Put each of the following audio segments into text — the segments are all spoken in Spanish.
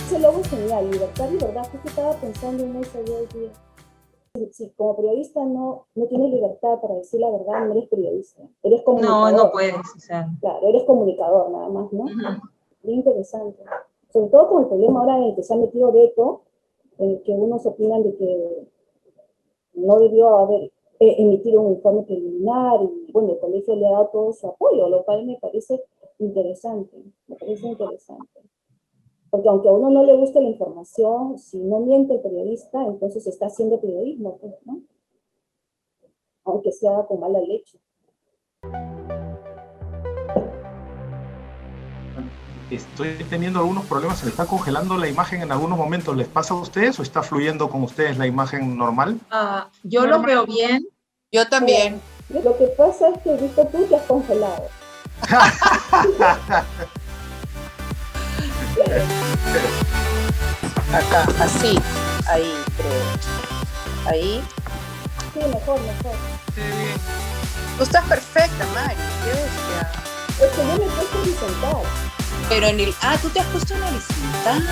ese logo es genial, libertad y verdad. Justo estaba pensando en eso yo hoy día. Si como periodista no tienes libertad para decir la verdad, no eres periodista, eres comunicador. No puedes, o sea. Claro, eres comunicador nada más, ¿no? Bien interesante. Sobre todo con el problema ahora en el que se ha metido Beto, en el que unos opinan de que no debió haber emitido un informe preliminar y, bueno, el colegio le ha dado todo su apoyo, lo cual me parece interesante, Porque aunque a uno no le guste la información, si no miente el periodista, entonces está haciendo periodismo, pues, ¿no? Aunque sea con mala leche. Estoy teniendo algunos problemas, se me está congelando la imagen en algunos momentos. ¿Les pasa a ustedes o está fluyendo con ustedes la imagen normal? Yo lo veo bien. Yo también. Lo que pasa es que, viste, tú te has congelado. Acá, así, ahí creo. Ahí. Sí, mejor. Sí, bien. Tú estás perfecta, Mari, qué bestia. Es que yo me he puesto horizontal. Pero en el... tú te has puesto en horizontal.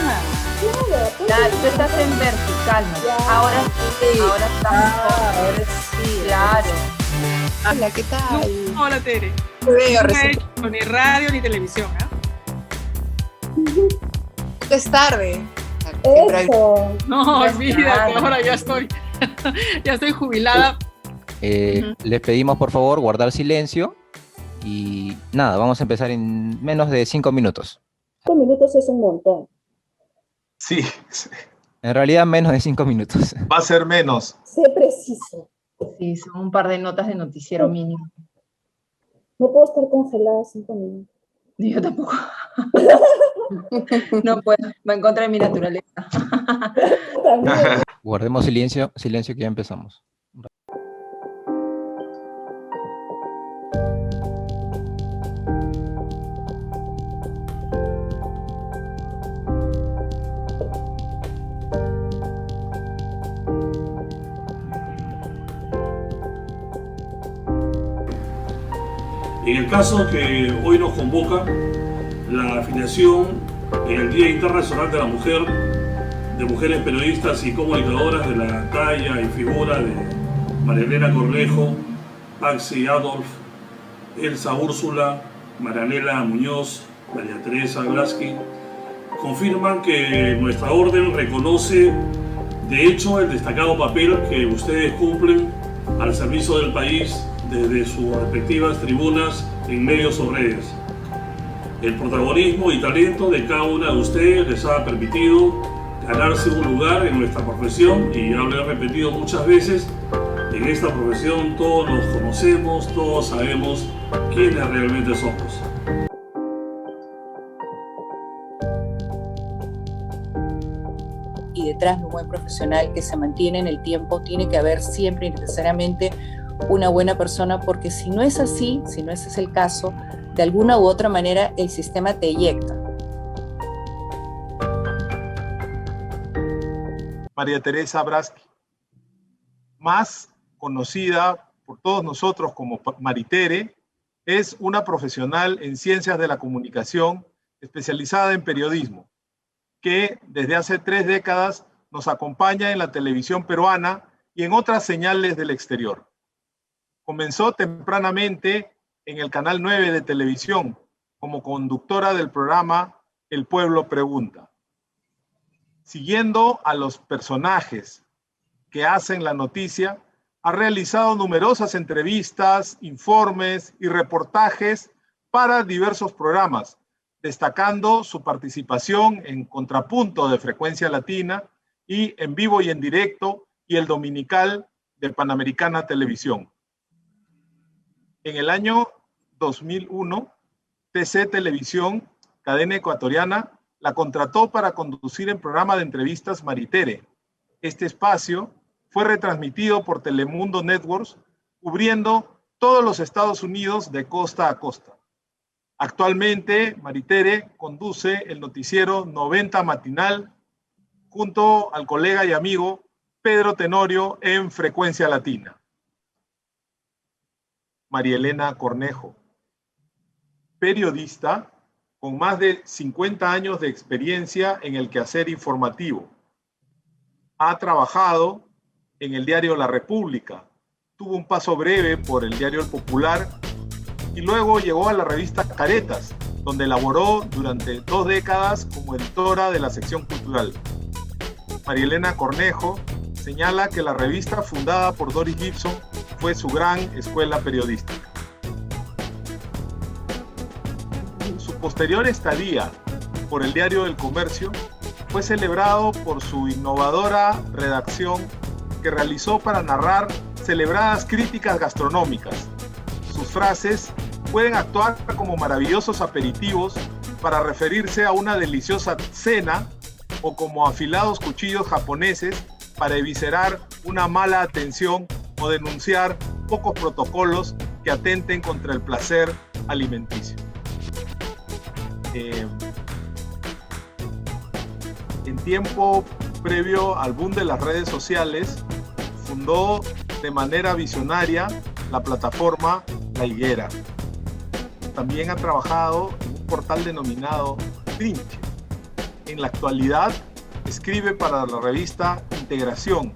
Claro, Tú estás en vertical, ¿no? Ya. Ahora sí, ahora está mejor. Ahora sí. Claro. Hola, ¿qué tal? Hola, Tere. Te veo No he recién. hecho ni radio ni televisión, ¿ah? Es tarde. Siempre hay- Eso. No, Ya olvídate, está. ahora ya estoy jubilada. Les pedimos por favor guardar silencio y nada, vamos a empezar en menos de 5 minutos. 5 minutos es un montón. Sí, En realidad menos de 5 minutos. va a ser menos. Sé preciso. Sí, son un par de notas de noticiero mínimo. No puedo estar congelada 5 minutos. Yo tampoco. No puedo, va en contra de mi naturaleza. También. Guardemos silencio que ya empezamos. En el caso que hoy nos convoca, la afiliación en el Día Internacional de la Mujer, de mujeres periodistas y comunicadoras de la talla y figura de María Elena Cornejo, Paxi Adolf, Elsa Úrsula, Marianela Muñoz, María Teresa Blasky, confirman que nuestra orden reconoce de hecho el destacado papel que ustedes cumplen al servicio del país desde sus respectivas tribunas en medios o redes. El protagonismo y talento de cada una de ustedes les ha permitido ganarse un lugar en nuestra profesión, y ya lo he repetido muchas veces, en esta profesión todos nos conocemos, todos sabemos quiénes realmente somos. Y detrás de un buen profesional que se mantiene en el tiempo, tiene que haber siempre y necesariamente una buena persona, porque si no es así, si no ese es el caso, de alguna u otra manera el sistema te eyecta. María Teresa Blasky, más conocida por todos nosotros como Maritere, es una profesional en ciencias de la comunicación especializada en periodismo, que desde hace 3 décadas nos acompaña en la televisión peruana y en otras señales del exterior. Comenzó tempranamente en el Canal 9 de televisión como conductora del programa El Pueblo Pregunta. Siguiendo a los personajes que hacen la noticia, ha realizado numerosas entrevistas, informes y reportajes para diversos programas, destacando su participación en Contrapunto de Frecuencia Latina y En Vivo y en Directo y el Dominical de Panamericana Televisión. En el año 2001, TC Televisión, cadena ecuatoriana, la contrató para conducir el programa de entrevistas Maritere. Este espacio fue retransmitido por Telemundo Networks, cubriendo todos los Estados Unidos de costa a costa. Actualmente, Maritere conduce el noticiero 90 Matinal junto al colega y amigo Pedro Tenorio en Frecuencia Latina. María Elena Cornejo, periodista, con más de 50 años de experiencia en el quehacer informativo. Ha trabajado en el diario La República, tuvo un paso breve por el diario El Popular y luego llegó a la revista Caretas, donde laboró durante 2 décadas como editora de la sección cultural. María Elena Cornejo señala que la revista fundada por Doris Gibson fue su gran escuela periodística. Su posterior estadía por el diario El Comercio fue celebrado por su innovadora redacción que realizó para narrar celebradas críticas gastronómicas. Sus frases pueden actuar como maravillosos aperitivos para referirse a una deliciosa cena o como afilados cuchillos japoneses para eviscerar una mala atención o denunciar pocos protocolos que atenten contra el placer alimenticio. En tiempo previo al boom de las redes sociales, fundó de manera visionaria la plataforma La Higuera. También ha trabajado en un portal denominado Trinche. En la actualidad escribe para la revista Integración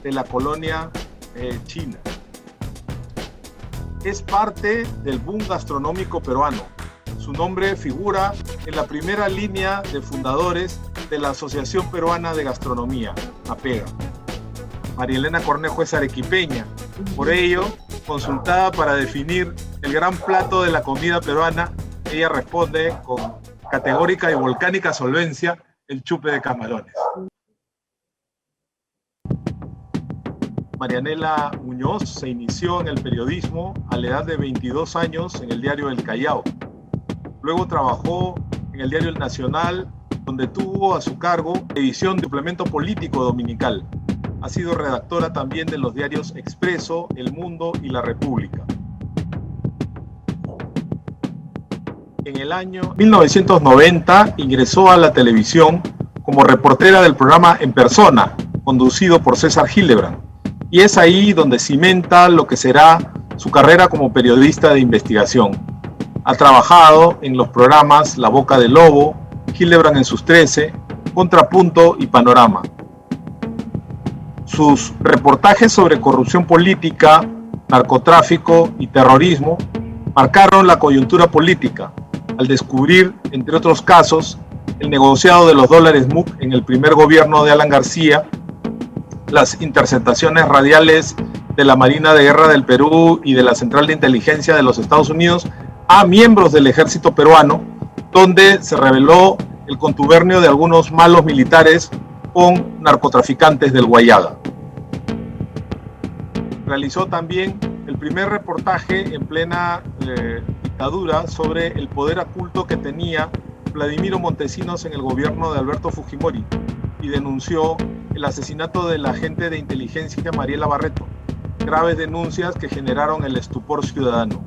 de la colonia china. Es parte del boom gastronómico peruano. Su nombre figura en la primera línea de fundadores de la Asociación Peruana de Gastronomía, APEGA. María Elena Cornejo es arequipeña, por ello, consultada para definir el gran plato de la comida peruana, ella responde con categórica y volcánica solvencia: el chupe de camarones. Marianela Muñoz se inició en el periodismo a la edad de 22 años en el diario El Callao. Luego trabajó en el diario El Nacional, donde tuvo a su cargo edición de suplemento político dominical. Ha sido redactora también de los diarios Expreso, El Mundo y La República. En el año 1990 ingresó a la televisión como reportera del programa En Persona, conducido por César Hildebrand, y es ahí donde cimenta lo que será su carrera como periodista de investigación. Ha trabajado en los programas La Boca del Lobo, Hildebrand en sus 13, Contrapunto y Panorama. Sus reportajes sobre corrupción política, narcotráfico y terrorismo marcaron la coyuntura política, al descubrir, entre otros casos, el negociado de los dólares MUC en el primer gobierno de Alan García, las interceptaciones radiales de la Marina de Guerra del Perú y de la Central de Inteligencia de los Estados Unidos a miembros del ejército peruano, donde se reveló el contubernio de algunos malos militares con narcotraficantes del Guayaga. Realizó también el primer reportaje en plena dictadura sobre el poder oculto que tenía Vladimiro Montesinos en el gobierno de Alberto Fujimori y denunció el asesinato del agente de inteligencia Mariela Barreto, graves denuncias que generaron el estupor ciudadano.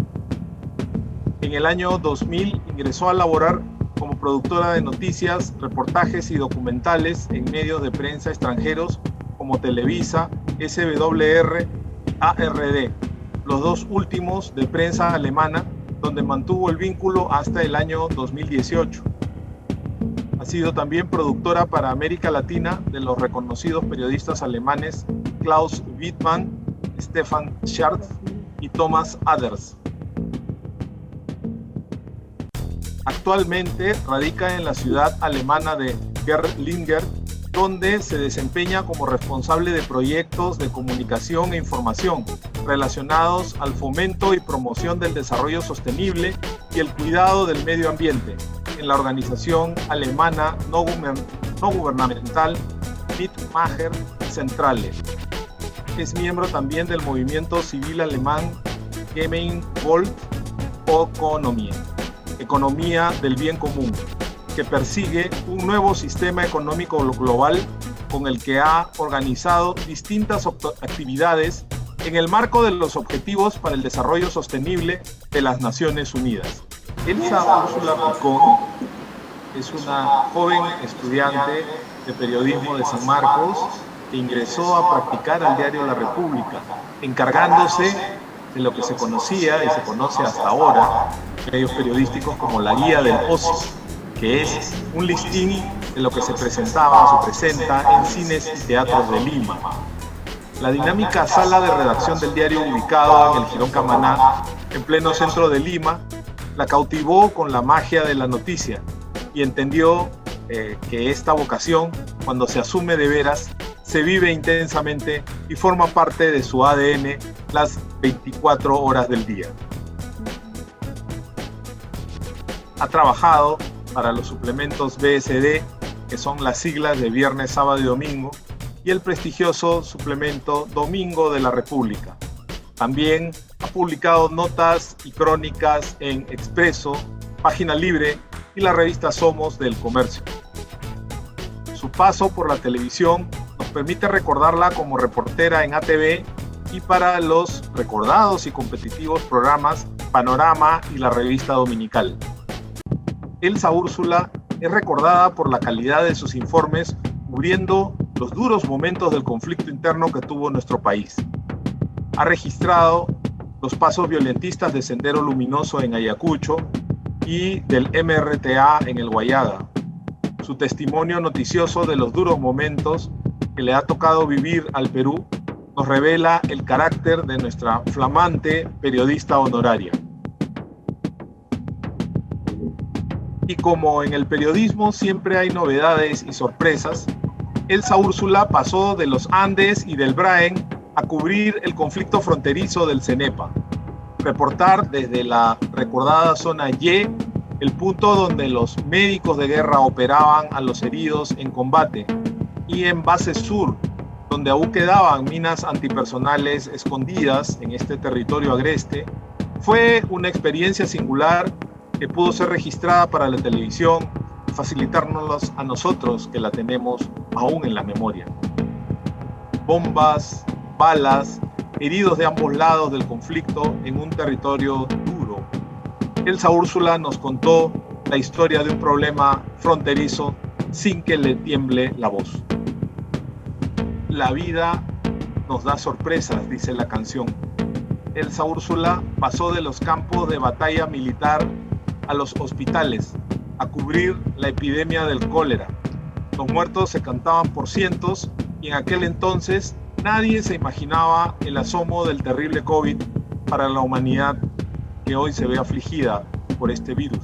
En el año 2000 ingresó a laborar como productora de noticias, reportajes y documentales en medios de prensa extranjeros como Televisa, SWR y ARD, los dos últimos de prensa alemana, donde mantuvo el vínculo hasta el año 2018. Ha sido también productora para América Latina de los reconocidos periodistas alemanes Klaus Wittmann, Stefan Schartz y Thomas Aders. Actualmente radica en la ciudad alemana de Gerlingen, donde se desempeña como responsable de proyectos de comunicación e información relacionados al fomento y promoción del desarrollo sostenible y el cuidado del medio ambiente en la organización alemana no gubernamental Mitmacher Zentrale. Es miembro también del movimiento civil alemán Gemeinwohl Ökonomie, economía del bien común, que persigue un nuevo sistema económico global con el que ha organizado distintas actividades en el marco de los Objetivos para el Desarrollo Sostenible de las Naciones Unidas. Elsa Úrsula Picón es una joven estudiante de periodismo de San Marcos que ingresó a practicar al diario La República, encargándose de lo que se conocía y se conoce hasta ahora medios periodísticos como la Guía del Ocio, que es un listín de lo que se presentaba o se presenta en cines y teatros de Lima. La dinámica sala de redacción del diario, ubicado en el Jirón Camaná, en pleno centro de Lima, la cautivó con la magia de la noticia y entendió que esta vocación, cuando se asume de veras, se vive intensamente y forma parte de su ADN las 24 horas del día. Ha trabajado para los suplementos BSD, que son las siglas de Viernes, Sábado y Domingo, y el prestigioso suplemento Domingo de la República. También ha publicado notas y crónicas en Expreso, Página Libre y la revista Somos del Comercio. Su paso por la televisión nos permite recordarla como reportera en ATV y para los recordados y competitivos programas Panorama y la revista Dominical. Elsa Úrsula es recordada por la calidad de sus informes cubriendo los duros momentos del conflicto interno que tuvo nuestro país. Ha registrado los pasos violentistas de Sendero Luminoso en Ayacucho y del MRTA en el Guayaga. Su testimonio noticioso de los duros momentos que le ha tocado vivir al Perú nos revela el carácter de nuestra flamante periodista honoraria. Y como en el periodismo siempre hay novedades y sorpresas, Elsa Úrsula pasó de los Andes y del Braen a cubrir el conflicto fronterizo del Cenepa, reportar desde la recordada zona Y, el punto donde los médicos de guerra operaban a los heridos en combate, y en Base Sur, donde aún quedaban minas antipersonales escondidas en este territorio agreste, fue una experiencia singular que pudo ser registrada para la televisión y facilitárnoslas a nosotros que la tenemos aún en la memoria. Bombas, balas, heridos de ambos lados del conflicto en un territorio duro. Elsa Úrsula nos contó la historia de un problema fronterizo sin que le tiemble la voz. La vida nos da sorpresas, dice la canción. Elsa Úrsula pasó de los campos de batalla militar a los hospitales, a cubrir la epidemia del cólera. Los muertos se contaban por cientos y en aquel entonces nadie se imaginaba el asomo del terrible COVID para la humanidad que hoy se ve afligida por este virus.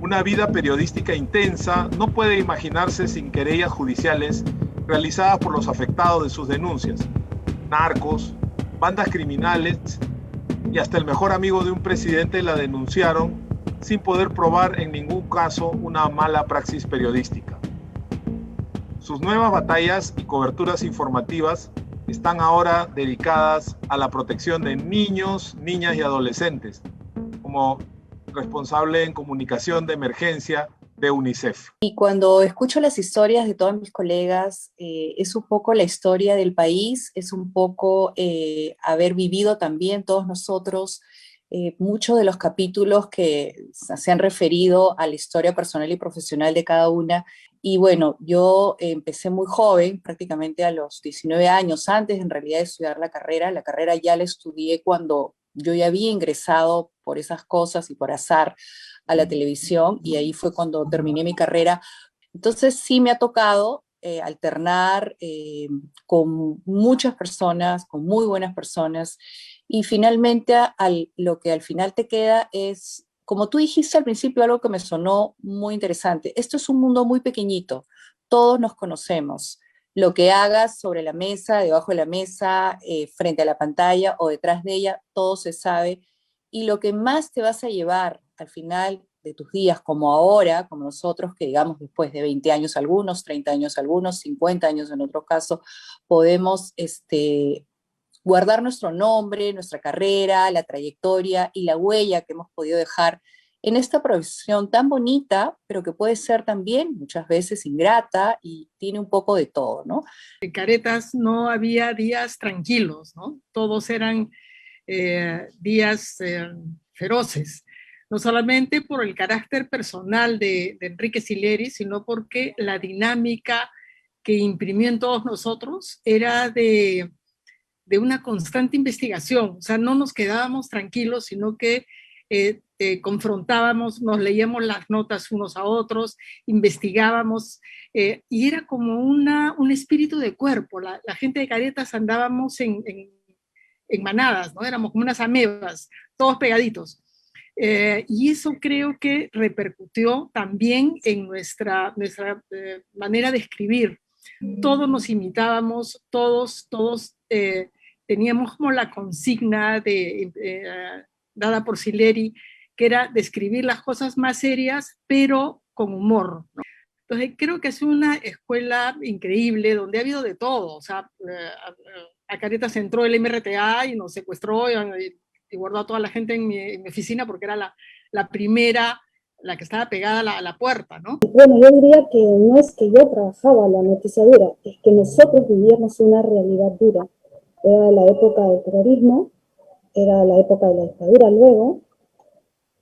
Una vida periodística intensa no puede imaginarse sin querellas judiciales realizadas por los afectados de sus denuncias, narcos, bandas criminales y hasta el mejor amigo de un presidente la denunciaron sin poder probar en ningún caso una mala praxis periodística. Sus nuevas batallas y coberturas informativas están ahora dedicadas a la protección de niños, niñas y adolescentes, como responsable en comunicación de emergencia de UNICEF. Y cuando escucho las historias de todos mis colegas, es un poco la historia del país, es un poco haber vivido también todos nosotros muchos de los capítulos que se han referido a la historia personal y profesional de cada una. Y bueno, yo empecé muy joven, prácticamente a los 19 años, antes en realidad de estudiar la carrera ya la estudié cuando yo ya había ingresado por esas cosas y por azar a la televisión, y ahí fue cuando terminé mi carrera. Entonces sí me ha tocado alternar con muchas personas, con muy buenas personas, y finalmente lo que al final te queda es, como tú dijiste al principio, algo que me sonó muy interesante. Esto es un mundo muy pequeñito, todos nos conocemos. Lo que hagas sobre la mesa, debajo de la mesa, frente a la pantalla o detrás de ella, todo se sabe. Y lo que más te vas a llevar al final de tus días, como ahora, como nosotros, que digamos después de 20 años algunos, 30 años algunos, 50 años en otro caso, podemos guardar nuestro nombre, nuestra carrera, la trayectoria y la huella que hemos podido dejar en esta profesión tan bonita, pero que puede ser también muchas veces ingrata y tiene un poco de todo, ¿no? En Caretas no había días tranquilos, ¿no? Todos eran días feroces, no solamente por el carácter personal de Enrique Sileri, sino porque la dinámica que imprimió en todos nosotros era de una constante investigación. O sea, no nos quedábamos tranquilos, sino que confrontábamos, nos leíamos las notas unos a otros, investigábamos, y era como un espíritu de cuerpo. La gente de Caretas andábamos en manadas, ¿no? Éramos como unas amebas, todos pegaditos. Y eso creo que repercutió también en nuestra manera de escribir. Todos nos imitábamos, todos teníamos como la consigna dada por Sileri, que era describir las cosas más serias, pero con humor, ¿no? Entonces, creo que es una escuela increíble, donde ha habido de todo. O sea, a Caretas entró el MRTA y nos secuestró y guardó a toda la gente en mi oficina, porque era la primera, la que estaba pegada a la puerta, ¿no? Bueno, yo diría que no es que yo trabajaba la noticia dura, es que nosotros vivíamos una realidad dura. Era la época del terrorismo, era la época de la dictadura luego,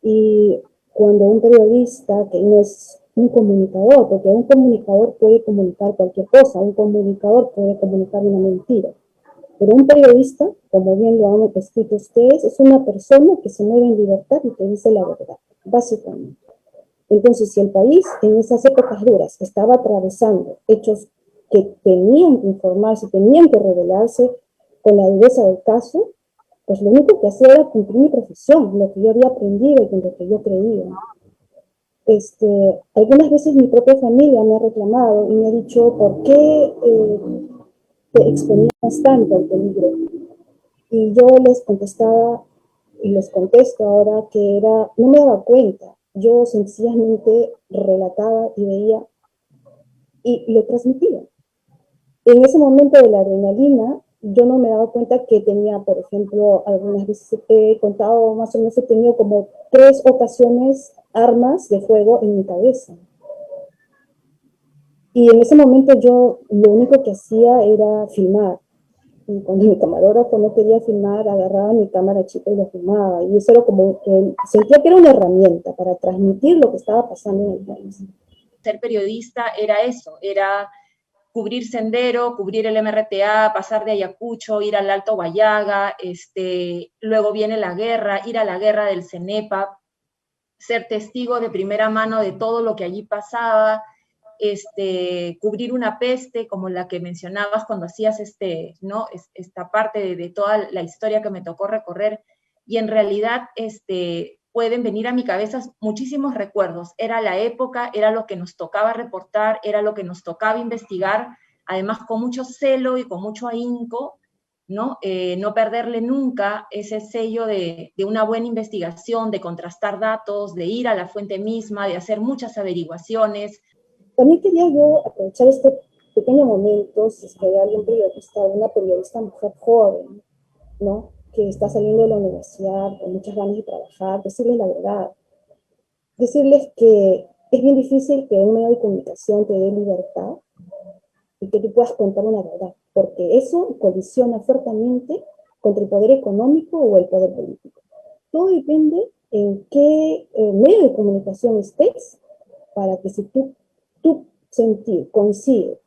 y cuando un periodista, que no es un comunicador, porque un comunicador puede comunicar cualquier cosa, un comunicador puede comunicar una mentira, pero un periodista, como bien lo han escrito ustedes, es una persona que se mueve en libertad y que dice la verdad, básicamente. Entonces, si el país en esas épocas duras estaba atravesando hechos que tenían que informarse, tenían que revelarse con la dureza del caso, pues lo único que hacía era cumplir mi profesión, lo que yo había aprendido y en lo que yo creía. Algunas veces mi propia familia me ha reclamado y me ha dicho, ¿por qué te exponías tanto al peligro? Y yo les contestaba, y les contesto ahora, que no me daba cuenta. Yo sencillamente relataba y veía y lo transmitía. En ese momento de la adrenalina, yo no me daba cuenta que tenía, por ejemplo, algunas veces he contado, más o menos he tenido como 3 ocasiones armas de fuego en mi cabeza. Y en ese momento yo lo único que hacía era filmar. Y cuando mi camarógrafo no quería filmar, agarraba mi cámara chica y lo filmaba. Y eso era como que sentía que era una herramienta para transmitir lo que estaba pasando en el país. Ser periodista era eso, era cubrir Sendero, cubrir el MRTA, pasar de Ayacucho, ir al Alto Guayaga, luego viene la guerra, ir a la guerra del CENEPA, ser testigo de primera mano de todo lo que allí pasaba, cubrir una peste como la que mencionabas cuando hacías esta parte de toda la historia que me tocó recorrer, y en realidad pueden venir a mi cabeza muchísimos recuerdos. Era la época, era lo que nos tocaba reportar, era lo que nos tocaba investigar, además con mucho celo y con mucho ahínco, ¿no? No perderle nunca ese sello de una buena investigación, de contrastar datos, de ir a la fuente misma, de hacer muchas averiguaciones. También quería yo aprovechar este pequeño momento, si es que hay alguien periodista, una periodista mujer joven, ¿no?, que está saliendo de la universidad con muchas ganas de trabajar, decirles la verdad. Decirles que es bien difícil que un medio de comunicación te dé libertad y que tú puedas contar una verdad, porque eso colisiona fuertemente contra el poder económico o el poder político. Todo depende en qué medio de comunicación estés, para que si tú coincide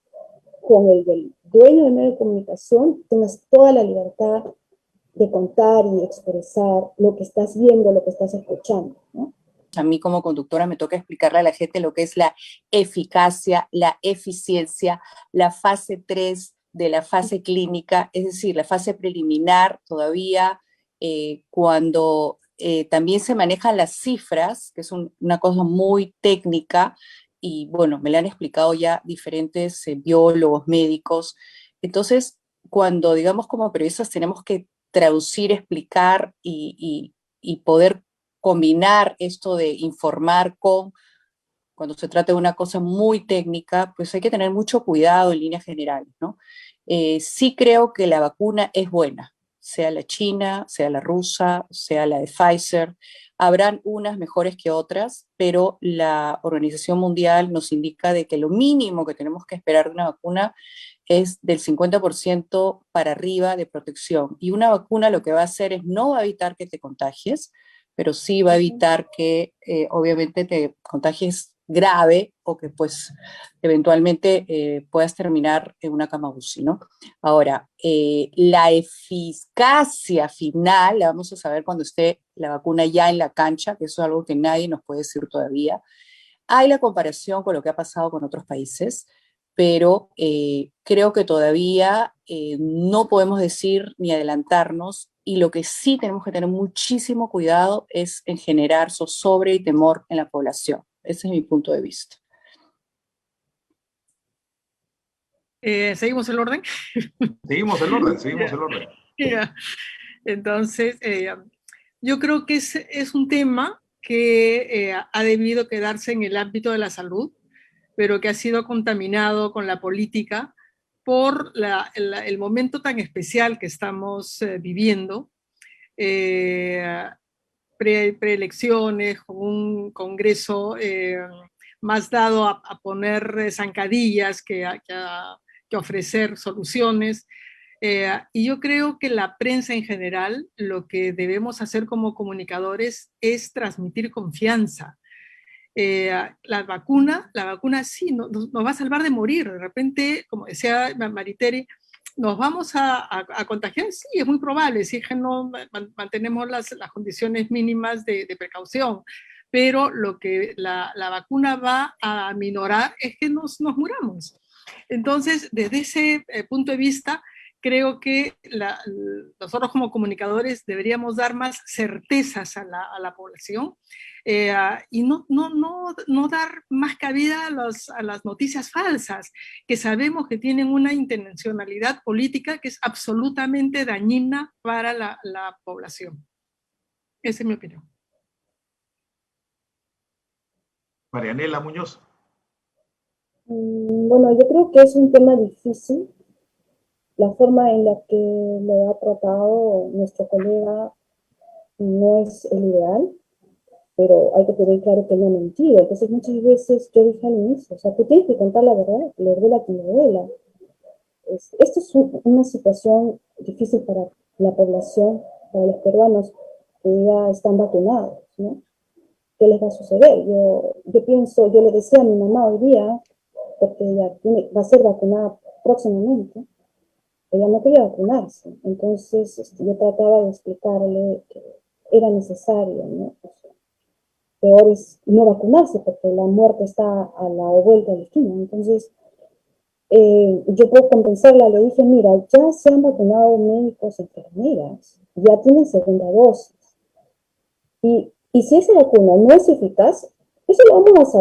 con el del dueño del medio de comunicación, tengas toda la libertad de contar y expresar lo que estás viendo, lo que estás escuchando, ¿no? A mí como conductora me toca explicarle a la gente lo que es la eficacia, la eficiencia, la fase 3 de la fase clínica, es decir, la fase preliminar todavía, cuando también se manejan las cifras, que es una cosa muy técnica, y bueno, me la han explicado ya diferentes biólogos, médicos. Entonces, cuando digamos como periodistas tenemos que traducir, explicar y poder combinar esto de informar cuando se trata de una cosa muy técnica, pues hay que tener mucho cuidado en líneas generales, ¿no? Sí creo que la vacuna es buena, sea la china, sea la rusa, sea la de Pfizer. Habrán unas mejores que otras, pero la Organización Mundial nos indica de que lo mínimo que tenemos que esperar de una vacuna es del 50% para arriba de protección. Y una vacuna lo que va a hacer es no va a evitar que te contagies, pero sí va a evitar que obviamente te contagies grave o que pues eventualmente puedas terminar en una cama UCI, ¿no? Ahora, la eficacia final la vamos a saber cuando esté la vacuna ya en la cancha, que eso es algo que nadie nos puede decir todavía. Hay la comparación con lo que ha pasado con otros países, pero creo que todavía no podemos decir ni adelantarnos, y lo que sí tenemos que tener muchísimo cuidado es en generar zozobra y temor en la población. Ese es mi punto de vista. ¿Seguimos el orden? Seguimos el orden, seguimos el orden. Yeah. Entonces, yo creo que es un tema que ha debido quedarse en el ámbito de la salud, pero que ha sido contaminado con la política por el momento tan especial que estamos viviendo, preelecciones, con un Congreso más dado a poner zancadillas que ofrecer soluciones. Y yo creo que la prensa en general, lo que debemos hacer como comunicadores es transmitir confianza. La vacuna sí nos va a salvar de morir. De repente, como decía Maritere, ¿nos vamos a contagiar? Sí, es muy probable, si es que no mantenemos las condiciones mínimas de precaución. Pero lo que la vacuna va a minorar es que nos muramos. Entonces, desde ese punto de vista, creo que nosotros como comunicadores deberíamos dar más certezas a la población y no dar más cabida a las noticias falsas, que sabemos que tienen una intencionalidad política que es absolutamente dañina para la población. Esa es mi opinión. Marianela Muñoz. Bueno, yo creo que es un tema difícil. La forma en la que lo ha tratado nuestro colega no es el ideal, pero hay que tener claro que no ha mentido. Entonces muchas veces yo dije al inicio, o sea, tú tienes que contar la verdad, le duela a quien le duela. Esto es una situación difícil para la población, para los peruanos que ya están vacunados, ¿no? ¿Qué les va a suceder? Yo pienso, yo le decía a mi mamá hoy día, porque ella va a ser vacunada próximamente, ella no quería vacunarse, entonces yo trataba de explicarle que era necesario, ¿no? O sea, peor es no vacunarse porque la muerte está a la vuelta de la esquina. Entonces, yo puedo compensarla, le dije, mira, ya se han vacunado médicos, enfermeras, ya tienen segunda dosis. Y si esa vacuna no es eficaz, eso lo vamos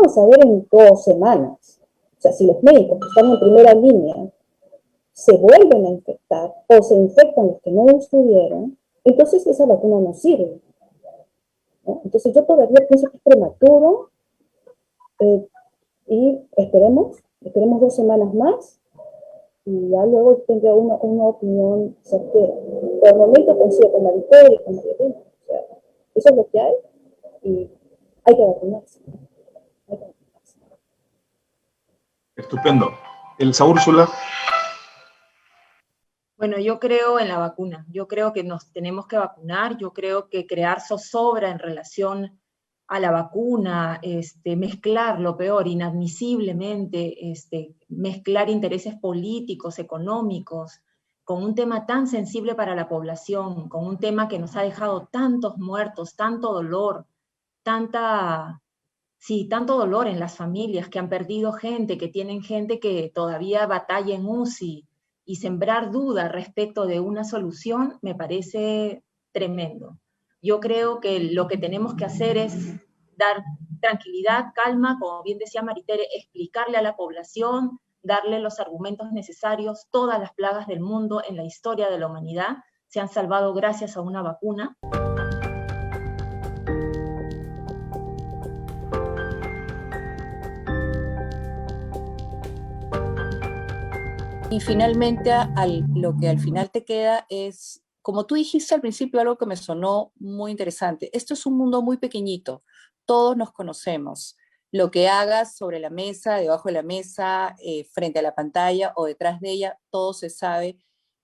a saber en 2 semanas. O sea, si los médicos que están en primera línea se vuelven a infectar o se infectan los que no lo estuvieron, entonces esa vacuna no sirve, ¿no? Entonces yo todavía pienso que es prematuro y esperemos 2 semanas más y ya luego tendré una opinión certera. Por el momento coincido con Maritere y con Maritere. O sea, eso es lo que hay y hay que vacunarse. Estupendo. Elsa Úrsula. Bueno, yo creo en la vacuna, yo creo que nos tenemos que vacunar, yo creo que crear zozobra en relación a la vacuna, mezclar lo peor, inadmisiblemente, mezclar intereses políticos, económicos, con un tema tan sensible para la población, con un tema que nos ha dejado tantos muertos, tanto dolor, tanto dolor en las familias que han perdido gente, que tienen gente que todavía batalla en UCI, y sembrar duda respecto de una solución me parece tremendo. Yo creo que lo que tenemos que hacer es dar tranquilidad, calma, como bien decía Maritere, explicarle a la población, darle los argumentos necesarios. Todas las plagas del mundo en la historia de la humanidad se han salvado gracias a una vacuna. Y finalmente, lo que al final te queda es, como tú dijiste al principio, algo que me sonó muy interesante. Esto es un mundo muy pequeñito, todos nos conocemos. Lo que hagas sobre la mesa, debajo de la mesa, frente a la pantalla o detrás de ella, todo se sabe.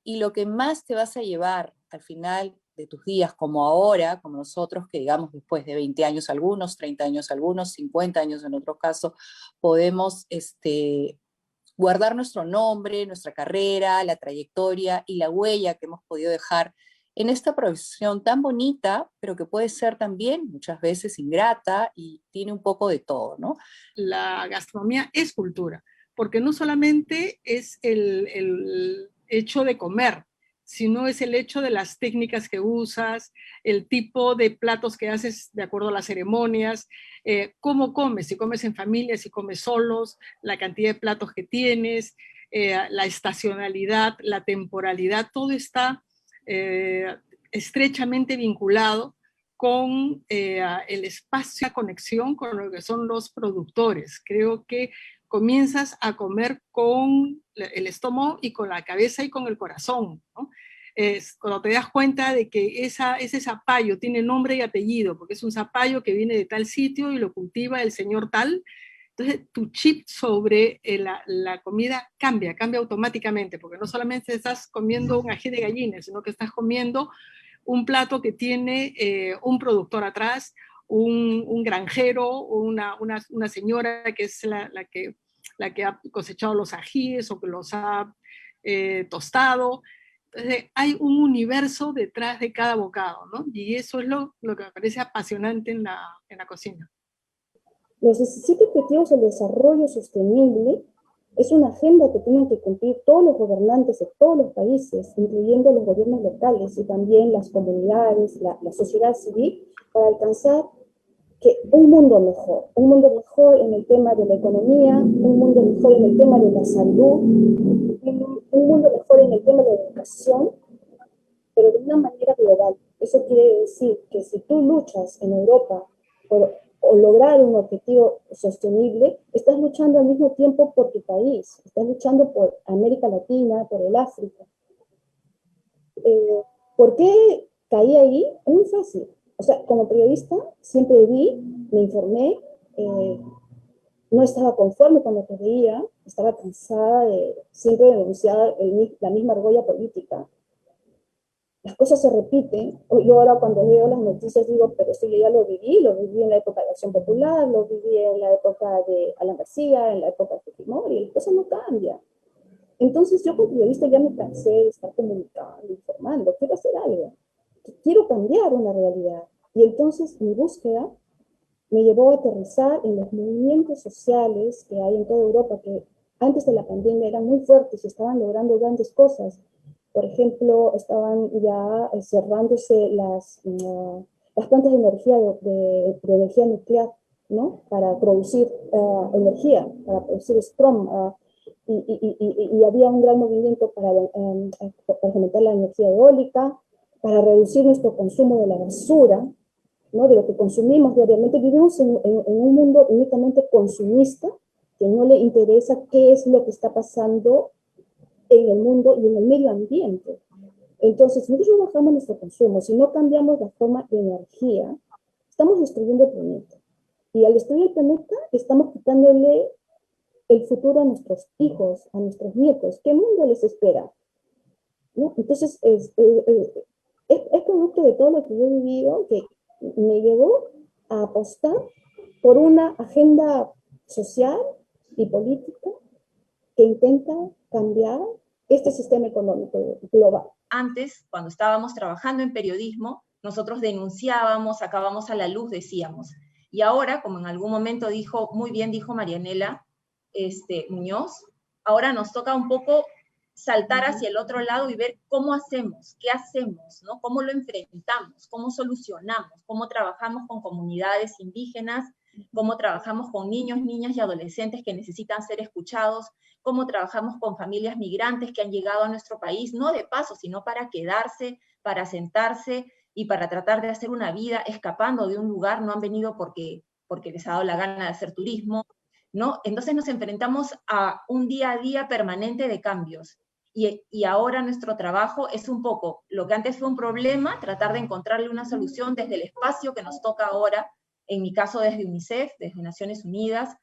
Y lo que más te vas a llevar al final de tus días, como ahora, como nosotros, que digamos después de 20 años algunos, 30 años algunos, 50 años en otro caso, podemos guardar nuestro nombre, nuestra carrera, la trayectoria y la huella que hemos podido dejar en esta profesión tan bonita, pero que puede ser también muchas veces ingrata y tiene un poco de todo, ¿no? La gastronomía es cultura, porque no solamente es el hecho de comer, sino es el hecho de las técnicas que usas, el tipo de platos que haces de acuerdo a las ceremonias, cómo comes, si comes en familia, si comes solos, la cantidad de platos que tienes, la estacionalidad, la temporalidad, todo está estrechamente vinculado con el espacio, la conexión con lo que son los productores. Creo que comienzas a comer con el estómago y con la cabeza y con el corazón, ¿no? Cuando te das cuenta de que ese zapallo tiene nombre y apellido, porque es un zapallo que viene de tal sitio y lo cultiva el señor tal, entonces tu chip sobre la comida cambia automáticamente, porque no solamente estás comiendo un ají de gallina, sino que estás comiendo un plato que tiene un productor atrás, un granjero, una señora que es la que ha cosechado los ajíes o que los ha tostado. Entonces, hay un universo detrás de cada bocado, ¿no? Y eso es lo que me parece apasionante en la cocina. Los 17 Objetivos del Desarrollo Sostenible es una agenda que tienen que cumplir todos los gobernantes de todos los países, incluyendo los gobiernos locales y también las comunidades, la sociedad civil, para alcanzar un mundo mejor en el tema de la economía, un mundo mejor en el tema de la salud, un mundo mejor en el tema de la educación, pero de una manera global. Eso quiere decir que si tú luchas en Europa o lograr un objetivo sostenible, estás luchando al mismo tiempo por tu país, estás luchando por América Latina, por el África. ¿Por qué caí ahí? Es muy fácil. O sea, como periodista siempre me informé, no estaba conforme con lo que veía, estaba cansada de siempre denunciar la misma argolla política. Las cosas se repiten. Yo ahora cuando veo las noticias digo, pero esto yo ya lo viví en la época de Acción Popular, lo viví en la época de Alan García, en la época de Fujimori, y las cosas no cambian. Entonces yo como periodista ya me cansé de estar comunicando, informando, quiero hacer algo, quiero cambiar una realidad. Y entonces mi búsqueda me llevó a aterrizar en los movimientos sociales que hay en toda Europa, que antes de la pandemia eran muy fuertes y estaban logrando grandes cosas. Por ejemplo, estaban ya cerrándose las plantas de energía, de energía nuclear, ¿no? Para producir energía, para producir Strom. Y había un gran movimiento para fomentar la energía eólica, para reducir nuestro consumo de la basura, ¿no? De lo que consumimos diariamente. Vivimos en un mundo únicamente consumista, que no le interesa qué es lo que está pasando en el mundo y en el medio ambiente. Entonces, si nosotros bajamos nuestro consumo, si no cambiamos la forma de energía, estamos destruyendo el planeta. Y al destruir el planeta, estamos quitándole el futuro a nuestros hijos, a nuestros nietos. ¿Qué mundo les espera? ¿No? Entonces, es producto de todo lo que yo he vivido que me llevó a apostar por una agenda social y política que intenta cambiar este sistema económico global. Antes, cuando estábamos trabajando en periodismo, nosotros denunciábamos, sacábamos a la luz, decíamos. Y ahora, como en algún momento muy bien dijo Marianela Muñoz, ahora nos toca un poco saltar hacia el otro lado y ver cómo hacemos, qué hacemos, ¿no? Cómo lo enfrentamos, cómo solucionamos, cómo trabajamos con comunidades indígenas, cómo trabajamos con niños, niñas y adolescentes que necesitan ser escuchados, cómo trabajamos con familias migrantes que han llegado a nuestro país, no de paso, sino para quedarse, para sentarse y para tratar de hacer una vida escapando de un lugar. No han venido porque les ha dado la gana de hacer turismo, ¿no? Entonces nos enfrentamos a un día a día permanente de cambios. Y ahora nuestro trabajo es un poco, lo que antes fue un problema, tratar de encontrarle una solución desde el espacio que nos toca ahora, en mi caso desde UNICEF, desde Naciones Unidas,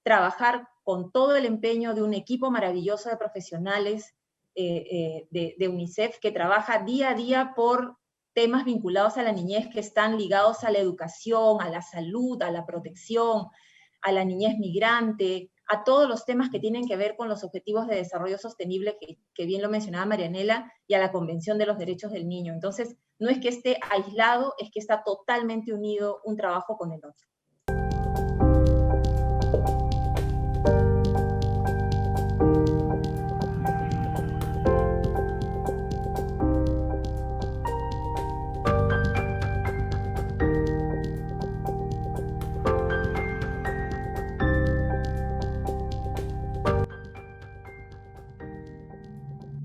trabajar con todo el empeño de un equipo maravilloso de profesionales de UNICEF que trabaja día a día por temas vinculados a la niñez que están ligados a la educación, a la salud, a la protección, a la niñez migrante, a todos los temas que tienen que ver con los objetivos de desarrollo sostenible, que bien lo mencionaba Marianela, y a la Convención de los Derechos del Niño. Entonces, no es que esté aislado, es que está totalmente unido un trabajo con el otro.